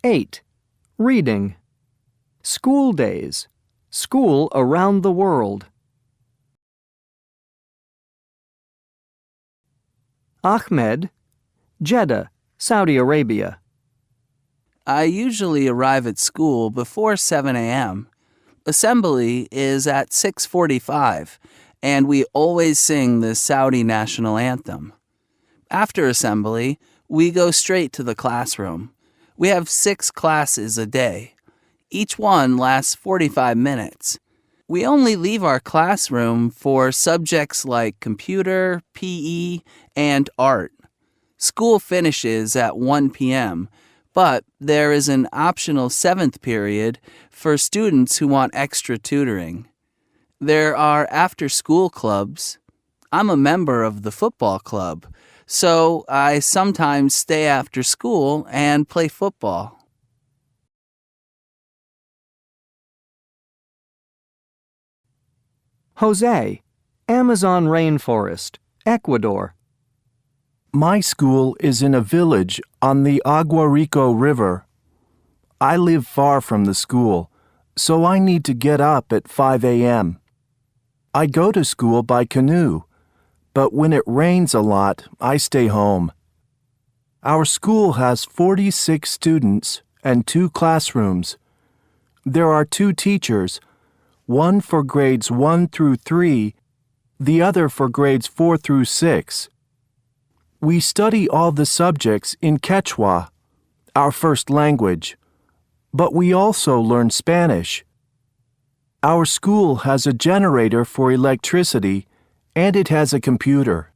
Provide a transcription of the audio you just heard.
8. Reading. School days. School around the world. Ahmed, Jeddah, Saudi Arabia. I usually arrive at school before 7 a.m. Assembly is at 6:45, and we always sing the Saudi national anthem. After assembly, we go straight to the classroom. We have 6 classes a day. Each one lasts 45 minutes. We only leave our classroom for subjects like computer, PE, and art. School finishes at 1 p.m., but there is an optional 7th period for students who want extra tutoring. There are after-school clubs. I'm a member of the football club, so I sometimes stay after school and play football. Jose, Amazon rainforest, Ecuador. My school is in a village on the Agua Rico River. I live far from the school, so I need to get up at 5 a.m. I go to school by canoe, but when it rains a lot, I stay home. Our school has 46 students and 2 classrooms. There are 2 teachers, one for grades 1 through 3, the other for grades 4 through 6. We study all the subjects in Quechua, our first language, but we also learn Spanish. Our school has a generator for electricity, and it has a computer.